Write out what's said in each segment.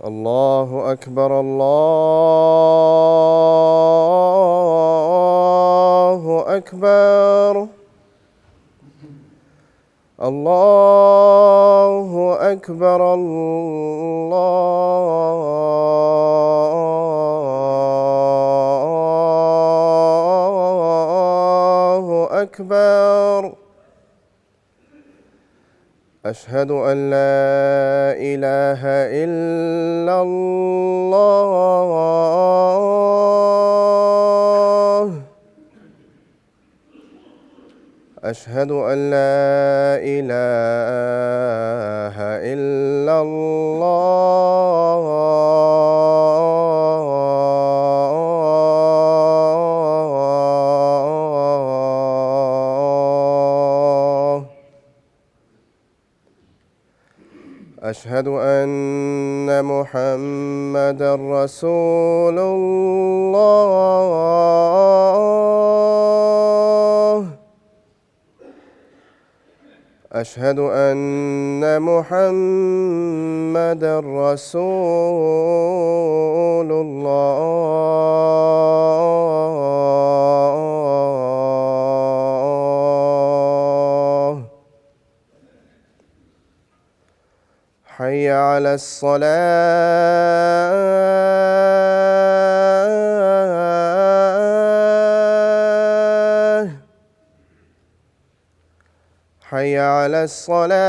الله أكبر الله أكبر الله أكبر الله أكبر. أشهد أن لا إله إلا الله. أشهد أن لا إله إلا الله. أشهد أن محمدًا رسول الله. أشهد أن محمدًا رسول الله. حي على الصلاة. حي على الصلاة.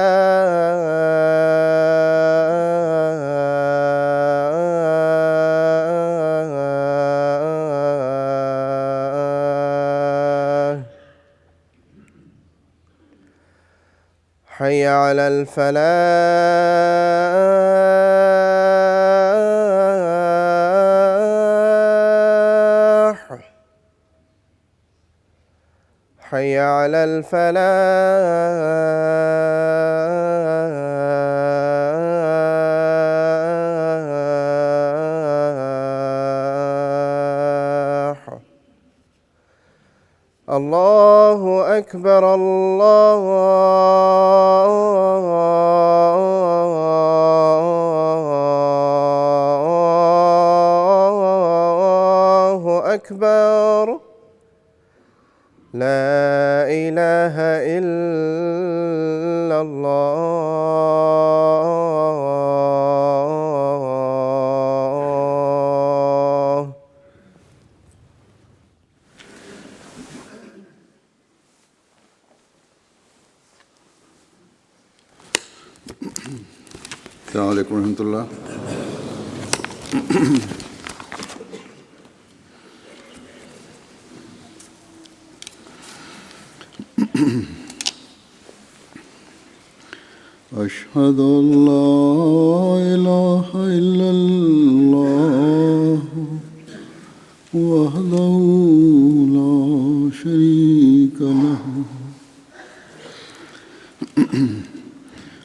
حي على الفلاح. حي على الفلاح. الله أكبر الله أكبر. لا إله إلا الله. السلام عليكم ورحمة الله. أشهد أن لا إله إلا الله وحده لا شريك له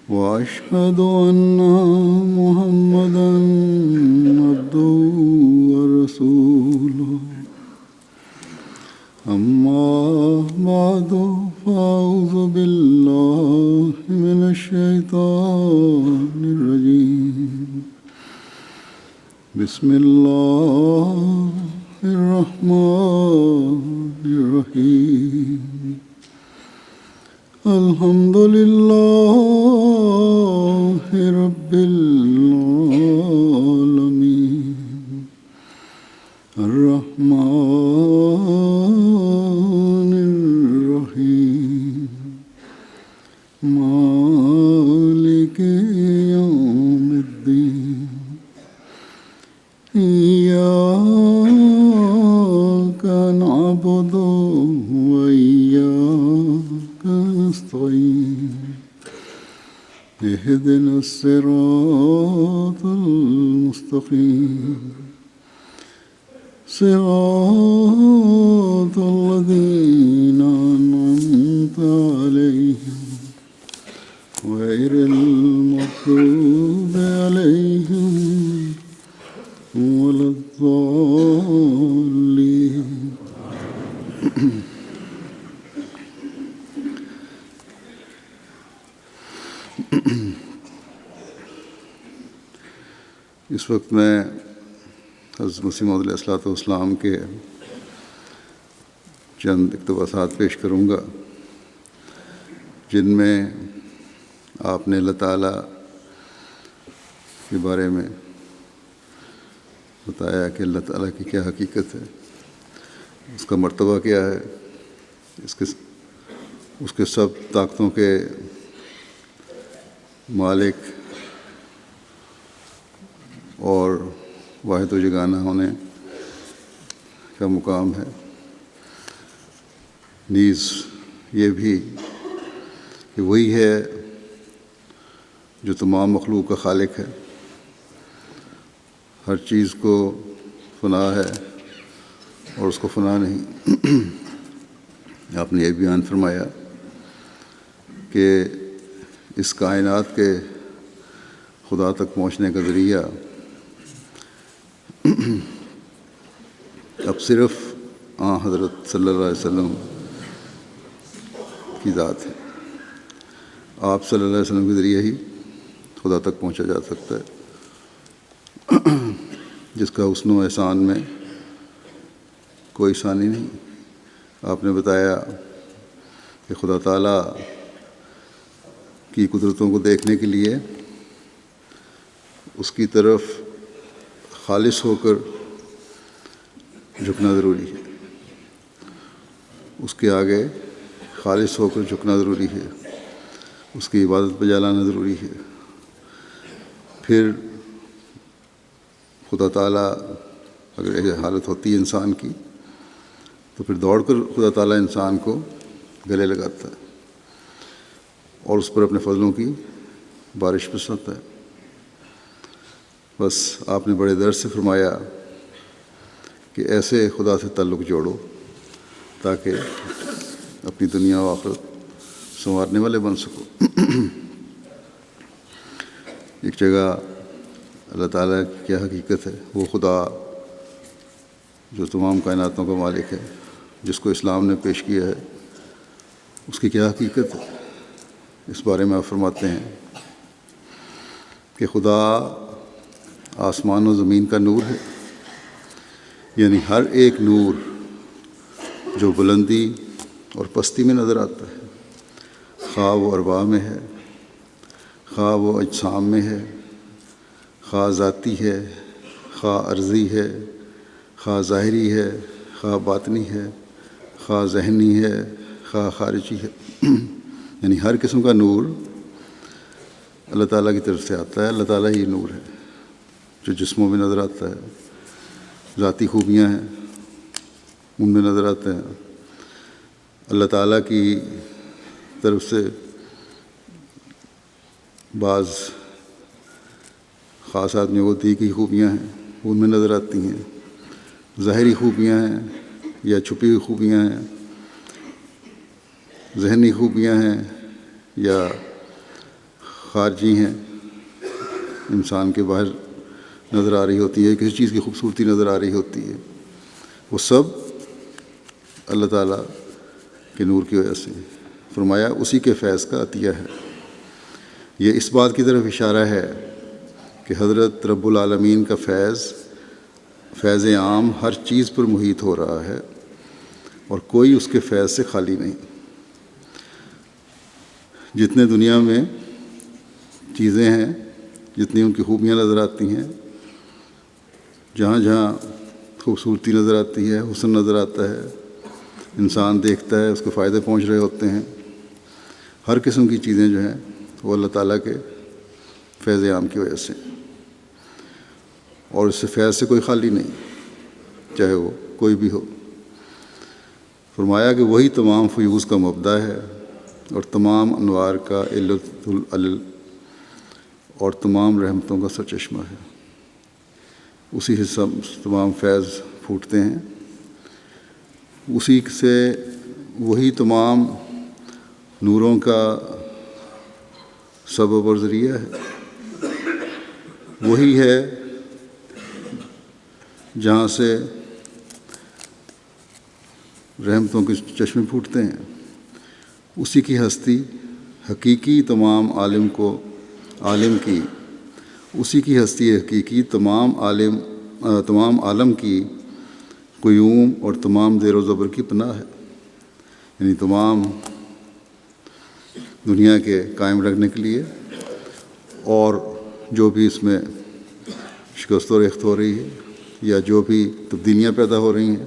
وأشهد أن محمدًا عبده ورسوله. أما بعد فأعوذ بالله من الشيطان الرجيم. بسم الله الرحمن الرحيم. الحمد لله رب العالمين. الرحمن الرحيم. مالك يوم الدين. إياك نعبد وإياك نستعين. اهدنا الصراط المستقيم. صراط الذين أنعمت عليهم غير المغضوب عليهم ولا الضالين. اس وقت میں حضرت مسیح موعود علیہ الصلوۃ والسلام کے چند اقتباسات پیش کروں گا، جن میں آپ نے اللہ تعالیٰ کے بارے میں بتایا کہ اللہ تعالیٰ کی کیا حقیقت ہے، اس کا مرتبہ کیا ہے، اس کے سب طاقتوں کے مالک اور واحد و یگانہ ہونے کا مقام ہے، نیز یہ بھی کہ وہی ہے جو تمام مخلوق کا خالق ہے، ہر چیز کو فنا ہے اور اس کو فنا نہیں۔ آپ نے یہ بیان فرمایا کہ اس کائنات کے خدا تک پہنچنے کا ذریعہ اب صرف حضرت صلی اللہ علیہ وسلم کی ذات ہے۔ آپ صلی اللہ علیہ وسلم کے ذریعے ہی خدا تک پہنچا جا سکتا ہے، جس کا حسن و احسان میں کوئی ثانی نہیں۔ آپ نے بتایا کہ خدا تعالیٰ کی قدرتوں کو دیکھنے کے لیے اس کی طرف خالص ہو کر جھکنا ضروری ہے، اس کے آگے خالص ہو کر جھکنا ضروری ہے، اس کی عبادت بجا لانا ضروری ہے۔ پھر خدا تعالیٰ اگر ایسی حالت ہوتی ہے انسان کی تو پھر دوڑ کر خدا تعالیٰ انسان کو گلے لگاتا ہے اور اس پر اپنے فضلوں کی بارش برساتا ہے۔ بس آپ نے بڑے درد سے فرمایا کہ ایسے خدا سے تعلق جوڑو تاکہ اپنی دنیا و آخرت سنوارنے والے بن سکو۔ ایک جگہ اللہ تعالیٰ کی کیا حقیقت ہے، وہ خدا جو تمام کائناتوں کا مالک ہے، جس کو اسلام نے پیش کیا ہے، اس کی کیا حقیقت ہے، اس بارے میں آپ فرماتے ہیں کہ خدا آسمان و زمین کا نور ہے، یعنی ہر ایک نور جو بلندی اور پستی میں نظر آتا ہے، خواہ وہ ارواح میں ہے، خواہ وہ اجسام میں ہے، خواہ ذاتی ہے، خواہ عرضی ہے، خواہ ظاہری ہے، خواہ باطنی ہے، خواہ ذہنی ہے، خواہ خارجی ہے، یعنی ہر قسم کا نور اللہ تعالیٰ کی طرف سے آتا ہے۔ اللہ تعالیٰ ہی نور ہے جو جسموں میں نظر آتا ہے، ذاتی خوبیاں ہیں ان میں نظر آتے ہیں۔ اللہ تعالیٰ کی طرف سے بعض خاص آدمیوں کو دی گئی خوبیاں ہیں ان میں نظر آتی ہیں، ظاہری خوبیاں ہیں یا چھپی ہوئی خوبیاں ہیں، ذہنی خوبیاں ہیں یا خارجی ہیں، انسان کے باہر نظر آ رہی ہوتی ہے، کسی چیز کی خوبصورتی نظر آ رہی ہوتی ہے، وہ سب اللہ تعالیٰ کے نور کی وجہ سے۔ فرمایا اسی کے فیض کا عطیہ ہے۔ یہ اس بات کی طرف اشارہ ہے کہ حضرت رب العالمین کا فیض عام ہر چیز پر محیط ہو رہا ہے اور کوئی اس کے فیض سے خالی نہیں۔ جتنے دنیا میں چیزیں ہیں، جتنی ان کی خوبیاں نظر آتی ہیں، جہاں جہاں خوبصورتی نظر آتی ہے، حسن نظر آتا ہے، انسان دیکھتا ہے، اس کو فائدے پہنچ رہے ہوتے ہیں، ہر قسم کی چیزیں جو ہیں وہ اللہ تعالیٰ کے فیض عام کی وجہ سے، اور اس سے فیض سے کوئی خالی نہیں، چاہے وہ کوئی بھی ہو۔ فرمایا کہ وہی تمام فیوز کا مبدا ہے اور تمام انوار کا علت العلل اور تمام رحمتوں کا سرچشمہ ہے۔ اسی سے تمام فیض پھوٹتے ہیں، اسی سے وہی تمام نوروں کا سبب اور ذریعہ ہے، وہی ہے جہاں سے رحمتوں کے چشمے پھوٹتے ہیں، اسی کی ہستی حقیقی تمام عالم کی اسی کی ہستی حقیقی تمام عالم کی قیوم اور تمام زیر و زبر کی پناہ ہے، یعنی تمام دنیا کے قائم رکھنے کے لیے، اور جو بھی اس میں شکست و ریخت ہو رہی ہے یا جو بھی تبدیلیاں پیدا ہو رہی ہیں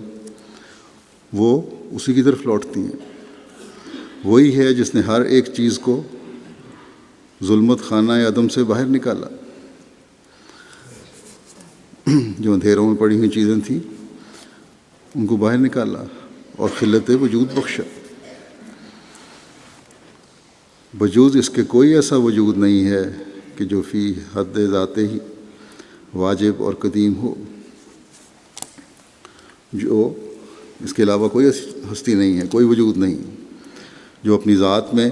وہ اسی کی طرف لوٹتی ہیں۔ وہی ہے جس نے ہر ایک چیز کو ظلمت خانہ عدم سے باہر نکالا، جو اندھیروں میں پڑی ہوئی چیزیں تھیں ان کو باہر نکالا اور خلت وجود بخشا۔ بجوز اس کے کوئی ایسا وجود نہیں ہے کہ جو فی حد ذاتے ہی واجب اور قدیم ہو، جو اس کے علاوہ کوئی ہستی نہیں ہے، کوئی وجود نہیں جو اپنی ذات میں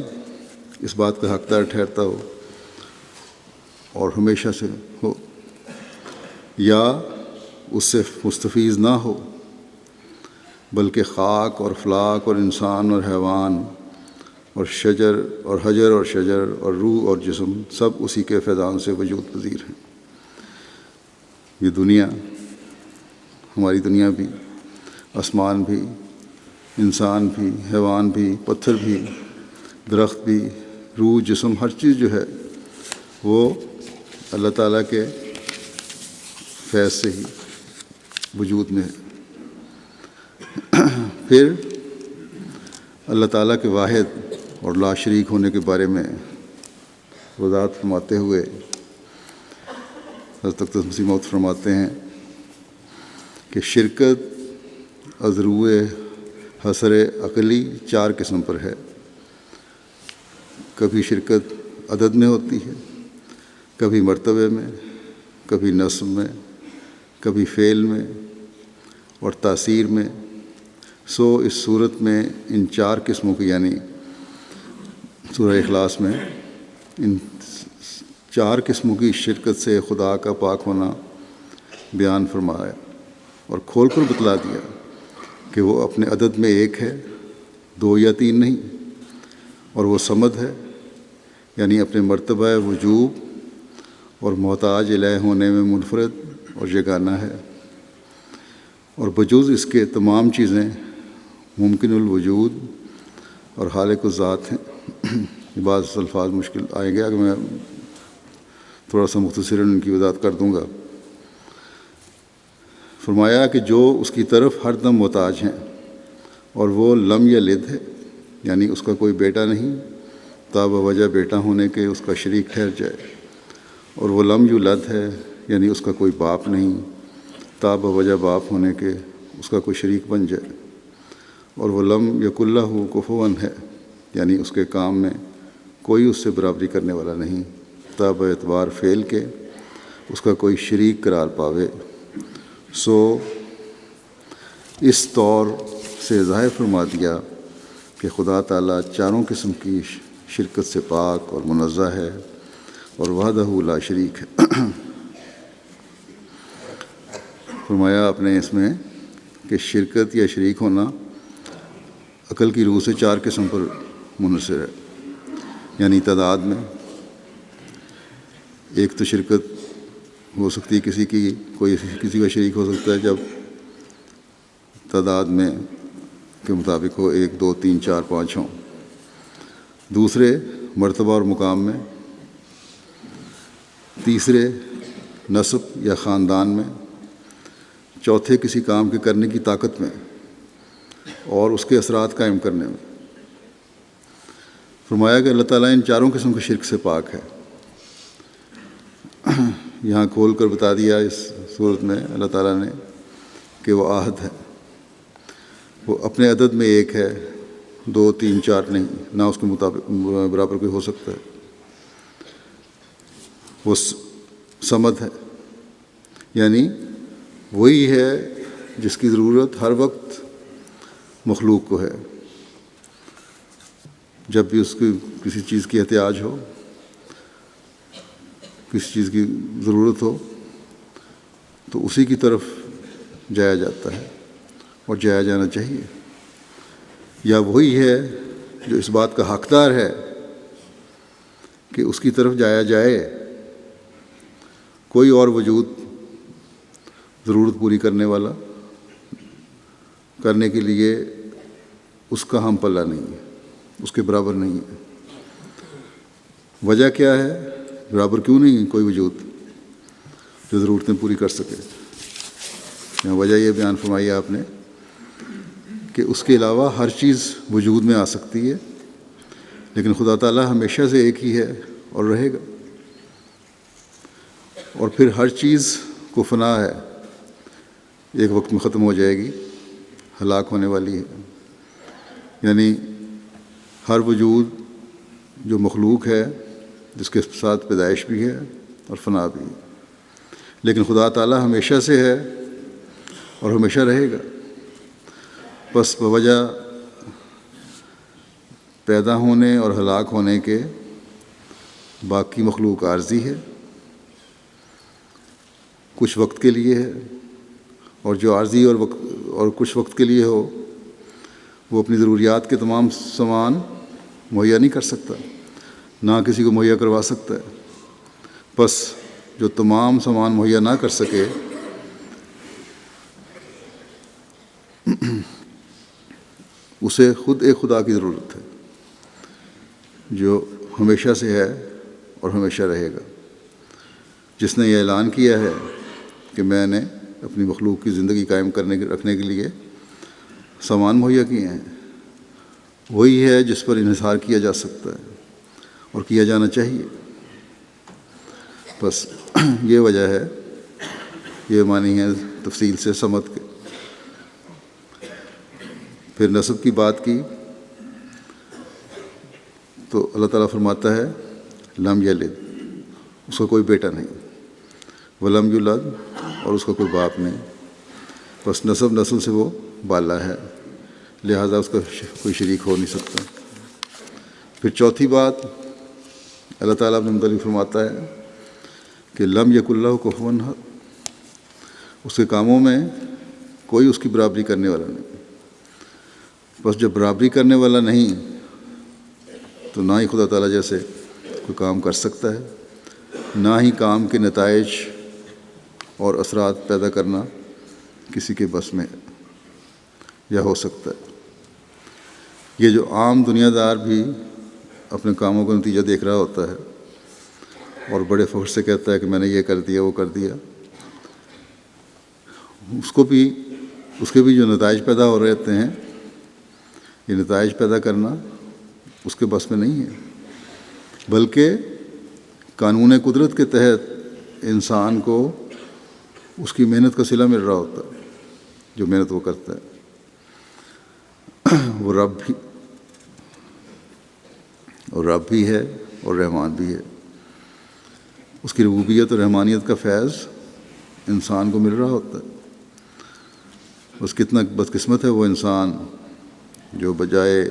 اس بات کا حقدار ٹھہرتا ہو اور ہمیشہ سے ہو، یا اس سے مستفیض نہ ہو، بلکہ خاک اور افلاک اور انسان اور حیوان اور شجر اور حجر اور شجر اور روح اور جسم سب اسی کے فیضان سے وجود پذیر ہیں۔ یہ دنیا، ہماری دنیا بھی، آسمان بھی، انسان بھی، حیوان بھی، پتھر بھی، درخت بھی، روح، جسم، ہر چیز جو ہے وہ اللہ تعالیٰ کے فیض سے ہی وجود میں ہے۔ پھر اللہ تعالیٰ کے واحد اور لا شریک ہونے کے بارے میں وضاحت فرماتے ہوئے حضرت اقدس مسیح موعود فرماتے ہیں کہ شرکت از روئے حسر عقلی 4 قسم پر ہے۔ کبھی شرکت عدد میں ہوتی ہے، کبھی مرتبے میں، کبھی نسب میں، کبھی فعل میں اور تاثیر میں۔ سو اس صورت میں ان 4 قسموں کی، یعنی سورہ اخلاص میں ان 4 قسموں کی شرکت سے خدا کا پاک ہونا بیان فرمایا اور کھول کر بتلا دیا کہ وہ اپنے عدد میں ایک ہے، 2 یا 3 نہیں، اور وہ صمد ہے، یعنی اپنے مرتبہ وجوب اور محتاج الہ ہونے میں منفرد اور یگانہ ہے، اور بجوز اس کے تمام چیزیں ممکن الوجود اور خالق الذات ہیں۔ یہ بعض الفاظ مشکل آئے گا، اگر میں تھوڑا سا مختصراً ان کی وضاحت کر دوں گا۔ فرمایا کہ جو اس کی طرف ہر دم محتاج ہیں، اور وہ لم یلد ہے، یعنی اس کا کوئی بیٹا نہیں تا بوجہ بیٹا ہونے کے اس کا شریک ٹھہر جائے، اور وہ لم یولد ہے، یعنی اس کا کوئی باپ نہیں تا بوجہ باپ ہونے کے اس کا کوئی شریک بن جائے، اور وہ لم یکن لہ کفوا ہے، یعنی اس کے کام میں کوئی اس سے برابری کرنے والا نہیں تا باعتبار فعل کے اس کا کوئی شریک قرار پاوے۔ سو اس طور سے ظاہر فرما دیا کہ خدا تعالیٰ 4 قسم کی شرکت سے پاک اور منزہ ہے اور وحدہ لا شریک ہے۔ فرمایا آپ نے اس میں کہ شرکت یا شریک ہونا عقل کی روح سے 4 قسم پر منحصر ہے، یعنی تعداد میں۔ ایک تو شرکت ہو سکتی ہے کوئی کسی کا شریک ہو سکتا ہے جب تعداد میں کے مطابق ہو، 1 2 3 4 5 ہوں۔ دوسرے مرتبہ اور مقام میں، تیسرے نسب یا خاندان میں، چوتھے کسی کام کے کرنے کی طاقت میں اور اس کے اثرات قائم کرنے میں۔ فرمایا کہ اللہ تعالیٰ ان 4 قسم کے شرک سے پاک ہے۔ یہاں کھول کر بتا دیا اس صورت میں اللہ تعالیٰ نے کہ وہ احد ہے، وہ اپنے عدد میں ایک ہے، 2 3 4 نہیں، نہ اس کے مطابق برابر کوئی ہو سکتا ہے۔ وہ صمد ہے، یعنی وہی ہے جس کی ضرورت ہر وقت مخلوق کو ہے۔ جب بھی اس کی کسی چیز کی احتیاج ہو، کسی چیز کی ضرورت ہو، تو اسی کی طرف جایا جاتا ہے اور جایا جانا چاہیے۔ یا وہی ہے جو اس بات کا حقدار ہے کہ اس کی طرف جایا جائے، کوئی اور وجود ضرورت پوری کرنے والا کرنے کے لیے اس کا ہم پلہ نہیں ہے، اس کے برابر نہیں ہے۔ وجہ کیا ہے؟ برابر کیوں نہیں ہے کوئی وجود جو ضرورتیں پوری کر سکے؟ یہاں وجہ یہ بیان فرمائی آپ نے کہ اس کے علاوہ ہر چیز وجود میں آ سکتی ہے، لیکن خدا تعالیٰ ہمیشہ سے ایک ہی ہے اور رہے گا، اور پھر ہر چیز کو فنا ہے، ایک وقت میں ختم ہو جائے گی، ہلاک ہونے والی ہے۔ یعنی ہر وجود جو مخلوق ہے، جس کے ساتھ پیدائش بھی ہے اور فنا بھی ہے، لیکن خدا تعالیٰ ہمیشہ سے ہے اور ہمیشہ رہے گا۔ بس بوجہ پیدا ہونے اور ہلاک ہونے کے باقی مخلوق عارضی ہے، کچھ وقت کے لیے ہے، اور جو عارضی اور کچھ وقت کے لیے ہو وہ اپنی ضروریات کے تمام سامان مہیا نہیں کر سکتا، نہ کسی کو مہیا کروا سکتا ہے۔ بس جو تمام سامان مہیا نہ کر سکے اسے خود ایک خدا کی ضرورت ہے جو ہمیشہ سے ہے اور ہمیشہ رہے گا، جس نے یہ اعلان کیا ہے کہ میں نے اپنی مخلوق کی زندگی قائم رکھنے کے لیے سامان مہیا کیے ہیں۔ وہی ہے جس پر انحصار کیا جا سکتا ہے اور کیا جانا چاہیے۔ بس یہ وجہ ہے، یہ معنی ہے تفصیل سے سمجھ کے۔ پھر نسب کی بات کی تو اللہ تعالیٰ فرماتا ہے لم یلد، اس کا کوئی بیٹا نہیں، ولم یولد، اور اس کا کوئی باپ نہیں، بس نسل سے وہ بالا ہے، لہذا اس کا کوئی شریک ہو نہیں سکتا۔ پھر چوتھی بات اللہ تعالیٰ اپنے متعلق فرماتا ہے کہ لم یکن لہ کفوا احد، اس کے کاموں میں کوئی اس کی برابری کرنے والا نہیں۔ بس جب برابری کرنے والا نہیں تو نہ ہی خدا تعالیٰ جیسے کوئی کام کر سکتا ہے، نہ ہی کام کے نتائج اور اثرات پیدا کرنا کسی کے بس میں یا ہو سکتا ہے۔ یہ جو عام دنیا دار بھی اپنے کاموں کا نتیجہ دیکھ رہا ہوتا ہے اور بڑے فخر سے کہتا ہے کہ میں نے یہ کر دیا وہ کر دیا، اس کے بھی جو نتائج پیدا ہو رہتے ہیں، یہ نتائج پیدا کرنا اس کے بس میں نہیں ہے، بلکہ قانون قدرت کے تحت انسان کو اس کی محنت کا صلہ مل رہا ہوتا ہے، جو محنت وہ کرتا ہے۔ وہ رب بھی ہے اور رحمان بھی ہے، اس کی ربوبیت اور رحمانیت کا فیض انسان کو مل رہا ہوتا ہے۔ بس کتنا بدقسمت ہے وہ انسان جو بجائے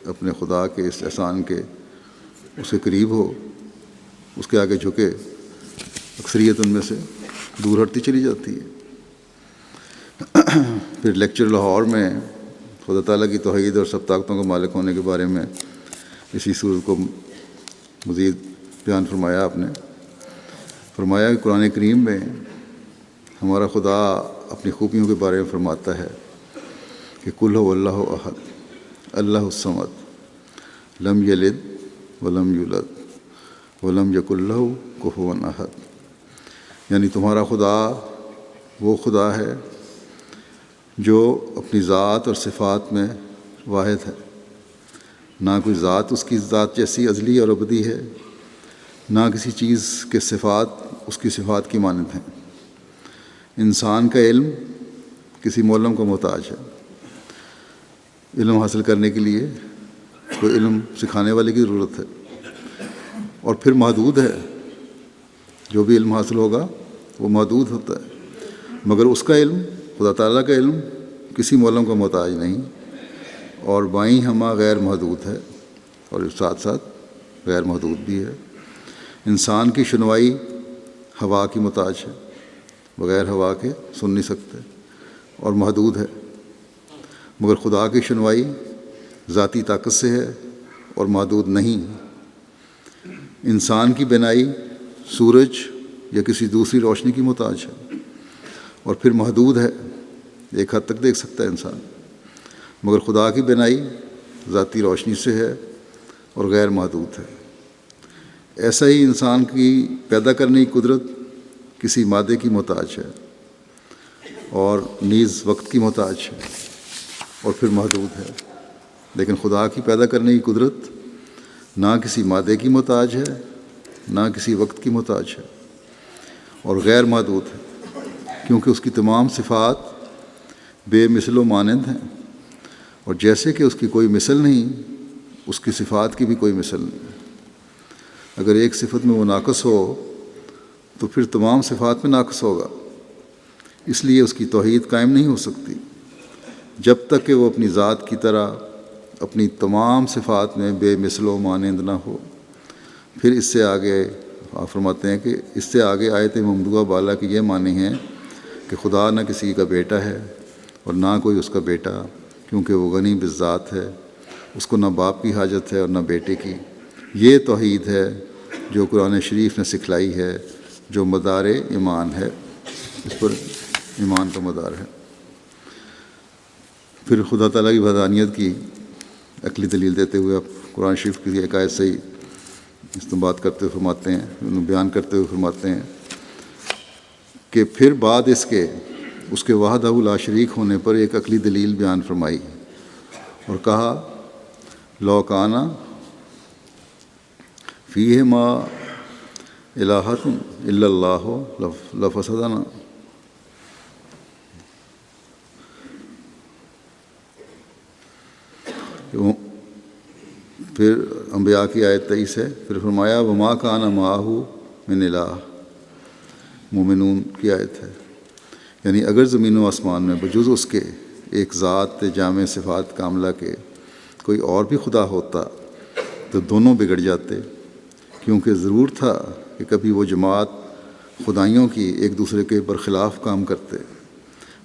اپنے خدا کے اس احسان کے اس کے قریب ہو، اس کے آگے جھکے، اکثریت ان میں سے دور ہٹتی چلی جاتی ہے۔ پھر لیکچر لاہور میں خدا تعالیٰ کی توحید اور سب طاقتوں کا مالک ہونے کے بارے میں اسی صورت کو مزید بیان فرمایا آپ نے۔ فرمایا کہ قرآن کریم میں ہمارا خدا اپنی خوبیوں کے بارے میں فرماتا ہے کہ قل هو اللہ احد اللہ الصمد لم یلد ولم یولد ولم یکن لہ کفوا احد، یعنی تمہارا خدا وہ خدا ہے جو اپنی ذات اور صفات میں واحد ہے، نہ کوئی ذات اس کی ذات جیسی ازلی اور ابدی ہے، نہ کسی چیز کے صفات اس کی صفات کی مانند ہیں۔ انسان کا علم کسی معلم کا محتاج ہے، علم حاصل کرنے کے لیے کوئی علم سکھانے والے کی ضرورت ہے، اور پھر محدود ہے، جو بھی علم حاصل ہوگا وہ محدود ہوتا ہے، مگر اس کا علم، خدا تعالیٰ کا علم کسی معلم کا محتاج نہیں، اور بائیں ہمہ غیر محدود ہے اور ساتھ ساتھ غیر محدود بھی ہے۔ انسان کی شنوائی ہوا کی محتاج ہے، بغیر ہوا کے سن نہیں سکتے اور محدود ہے، مگر خدا کی شنوائی ذاتی طاقت سے ہے اور محدود نہیں۔ انسان کی بینائی سورج یا کسی دوسری روشنی کی محتاج ہے، اور پھر محدود ہے، ایک حد تک دیکھ سکتا ہے انسان، مگر خدا کی بینائی ذاتی روشنی سے ہے اور غیر محدود ہے۔ ایسا ہی انسان کی پیدا کرنے کی قدرت کسی مادے کی محتاج ہے اور نیز وقت کی محتاج ہے اور پھر محدود ہے، لیکن خدا کی پیدا کرنے کی قدرت نہ کسی مادے کی محتاج ہے، نہ کسی وقت کی محتاج ہے اور غیر محدود ہے، کیونکہ اس کی تمام صفات بے مثل و مانند ہیں، اور جیسے کہ اس کی کوئی مثل نہیں، اس کی صفات کی بھی کوئی مثل نہیں۔ اگر ایک صفت میں وہ ناقص ہو تو پھر تمام صفات میں ناقص ہوگا، اس لیے اس کی توحید قائم نہیں ہو سکتی جب تک کہ وہ اپنی ذات کی طرح اپنی تمام صفات میں بے مثل و مانند نہ ہو۔ پھر اس سے آگے آپ فرماتے ہیں کہ اس سے آگے آیت ممدوحہ بالا کے یہ معنی ہیں کہ خدا نہ کسی کا بیٹا ہے اور نہ کوئی اس کا بیٹا، کیونکہ وہ غنی بالذات ہے، اس کو نہ باپ کی حاجت ہے اور نہ بیٹے کی۔ یہ توحید ہے جو قرآن شریف نے سکھلائی ہے، جو مدار ایمان ہے، اس پر ایمان کا مدار ہے۔ پھر خدا تعالیٰ کی وحدانیت کی عقلی دلیل دیتے ہوئے آپ قرآن شریف کی ایک آیت سے ہی استنباط کرتے ہوئے فرماتے ہیں، بیان کرتے ہوئے فرماتے ہیں کہ پھر بعد اس کے وحدہ لا شریک ہونے پر ایک عقلی دلیل بیان فرمائی اور کہا لو کانا فیہما الہۃ الا اللہ لفسدنا۔ پھر انبیاء کی آیت 23 ہے، پھر فرمایا وما کان معہ من الہ، مومنون کی آیت ہے، یعنی اگر زمین و آسمان میں بجز اس کے ایک ذات جامع صفات کاملہ کے کوئی اور بھی خدا ہوتا تو دونوں بگڑ جاتے، کیونکہ ضرور تھا کہ کبھی وہ جماعت خدائیوں کی ایک دوسرے کے برخلاف کام کرتے،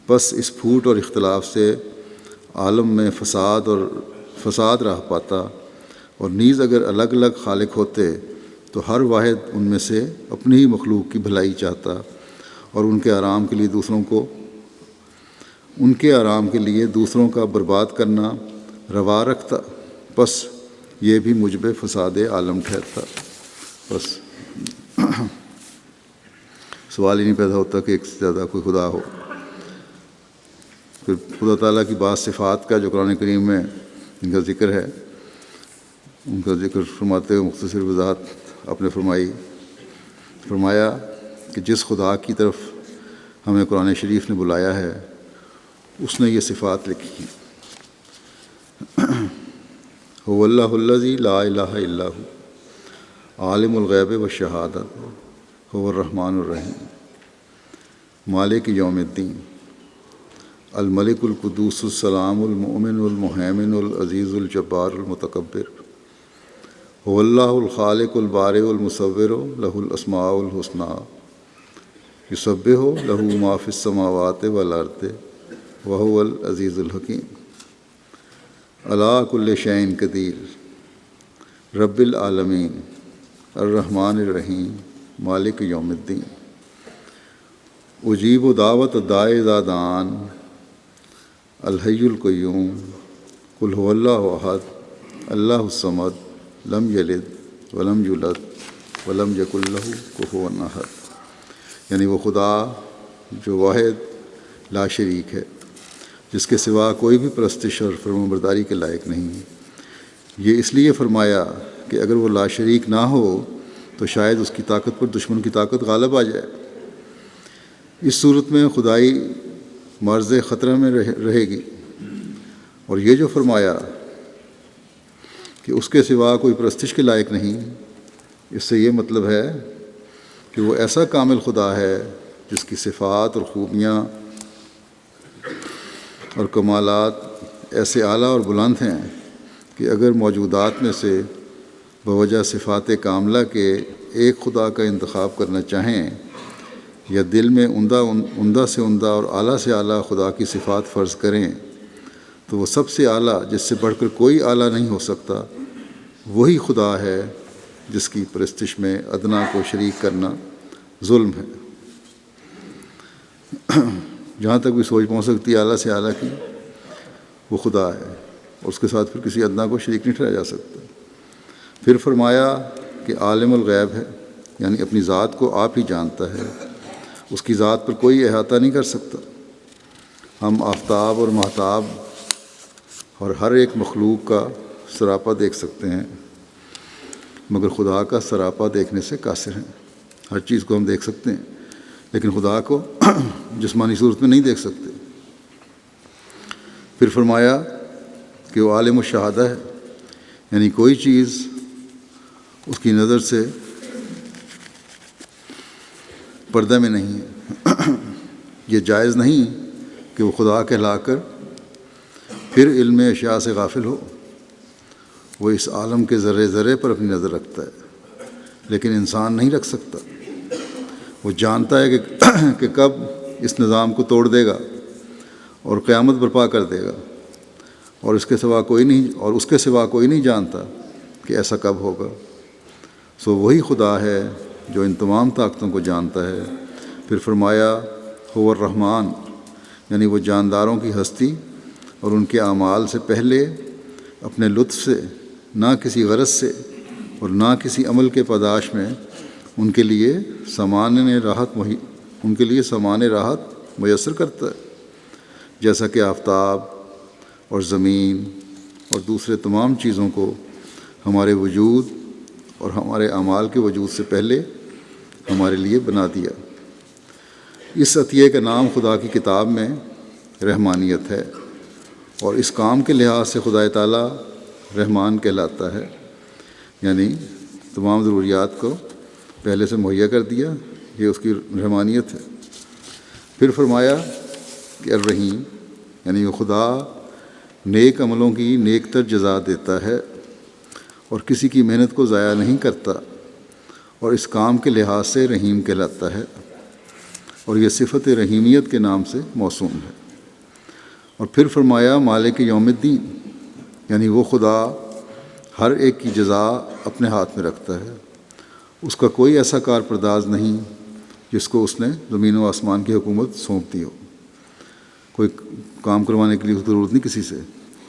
بس اس پھوٹ اور اختلاف سے عالم میں فساد راہ پاتا، اور نیز اگر الگ الگ خالق ہوتے تو ہر واحد ان میں سے اپنی ہی مخلوق کی بھلائی چاہتا اور ان کے آرام کے لیے دوسروں کا برباد کرنا روا رکھتا، بس یہ بھی موجب فساد عالم ٹھہرتا۔ بس سوال ہی نہیں پیدا ہوتا کہ ایک سے زیادہ کوئی خدا ہو۔ پھر خدا تعالیٰ کی بعض صفات کا جو قرآن کریم میں ان کا ذکر ہے، ان کا ذکر فرماتے ہوئے مختصر وضاحت آپ نے فرمایا کہ جس خدا کی طرف ہمیں قرآن شریف نے بلایا ہے اس نے یہ صفات لکھی ہیں۔ هو اللہ الذی لا الہ الا هو عالم الغیب والشہادۃ هو الرحمن الرحیم مالک یوم الدین الملک القدوس السلام المؤمن المہیمن العزیز الجبار المتکبر هو اللہ الخالق البارئ المصور لہ الاسماء الحسنی یسبح لہ ما فی السماوات والارض وہو العزیز الحکیم علی کل شیء قدیر رب العالمین الرحمن الرحیم مالک یوم الدین اجیب دعوت الداعی اذا دعان الحی القیوم قل هو اللہ احد اللہ الصمد لم یلد ولم یولد ولم یکن لہ کفوا احد، یعنی وہ خدا جو واحد لا شریک ہے، جس کے سوا کوئی بھی پرستش اور فرمانبرداری کے لائق نہیں ہے۔ یہ اس لیے فرمایا کہ اگر وہ لا شریک نہ ہو تو شاید اس کی طاقت پر دشمن کی طاقت غالب آ جائے۔ اس صورت میں خدائی مرض خطرہ میں رہے گی، اور یہ جو فرمایا کہ اس کے سوا کوئی پرستش کے لائق نہیں، اس سے یہ مطلب ہے کہ وہ ایسا کامل خدا ہے جس کی صفات اور خوبیاں اور کمالات ایسے اعلیٰ اور بلند ہیں کہ اگر موجودات میں سے بوجہ صفات کاملہ کے ایک خدا کا انتخاب کرنا چاہیں یا دل میں عمدہ سے عمدہ اور اعلیٰ سے اعلیٰ خدا کی صفات فرض کریں تو وہ سب سے اعلیٰ جس سے بڑھ کر کوئی اعلیٰ نہیں ہو سکتا وہی خدا ہے جس کی پرستش میں ادنا کو شریک کرنا ظلم ہے۔ جہاں تک بھی سوچ پہنچ سکتی ہے اعلیٰ سے اعلیٰ کی، وہ خدا ہے، اور اس کے ساتھ پھر کسی ادنا کو شریک نہیں ٹھہرایا جا سکتا۔ پھر فرمایا کہ عالم الغیب ہے، یعنی اپنی ذات کو آپ ہی جانتا ہے، اس کی ذات پر کوئی احاطہ نہیں کر سکتا۔ ہم آفتاب اور ماہتاب اور ہر ایک مخلوق کا سراپا دیکھ سکتے ہیں، مگر خدا کا سراپا دیکھنے سے قاصر ہیں۔ ہر چیز کو ہم دیکھ سکتے ہیں، لیکن خدا کو جسمانی صورت میں نہیں دیکھ سکتے۔ پھر فرمایا کہ وہ عالم الشہادہ ہے، یعنی کوئی چیز اس کی نظر سے پردہ میں نہیں ہے۔ یہ جائز نہیں کہ وہ خدا کہلا کر پھر علم اشیاء سے غافل ہو۔ وہ اس عالم کے ذرے ذرے پر اپنی نظر رکھتا ہے، لیکن انسان نہیں رکھ سکتا۔ وہ جانتا ہے کہ کب اس نظام کو توڑ دے گا اور قیامت برپا کر دے گا، اور اس کے سوا کوئی نہیں جانتا کہ ایسا کب ہوگا۔ سو وہی خدا ہے جو ان تمام طاقتوں کو جانتا ہے۔ پھر فرمایا هو الرحمن، یعنی وہ جانداروں کی ہستی اور ان کے اعمال سے پہلے اپنے لطف سے، نہ کسی غرض سے اور نہ کسی عمل کے پاداش میں ان کے لیے سامان راحت میسر کرتا ہے، جیسا کہ آفتاب اور زمین اور دوسرے تمام چیزوں کو ہمارے وجود اور ہمارے اعمال کے وجود سے پہلے ہمارے لیے بنا دیا۔ اس عطیے کا نام خدا کی کتاب میں رحمانیت ہے، اور اس کام کے لحاظ سے خدا تعالیٰ رحمان کہلاتا ہے، یعنی تمام ضروریات کو پہلے سے مہیا کر دیا، یہ اس کی رحمانیت ہے۔ پھر فرمایا کہ الرحیم، یعنی وہ خدا نیک عملوں کی نیک تر جزا دیتا ہے اور کسی کی محنت کو ضائع نہیں کرتا، اور اس کام کے لحاظ سے رحیم کہلاتا ہے، اور یہ صفت رحیمیت کے نام سے موسوم ہے۔ اور پھر فرمایا مالک یوم الدین، یعنی وہ خدا ہر ایک کی جزا اپنے ہاتھ میں رکھتا ہے، اس کا کوئی ایسا کار پرداز نہیں جس کو اس نے زمین و آسمان کی حکومت سونپ دی ہو۔ کوئی کام کروانے کے لیے ضرورت نہیں کسی سے،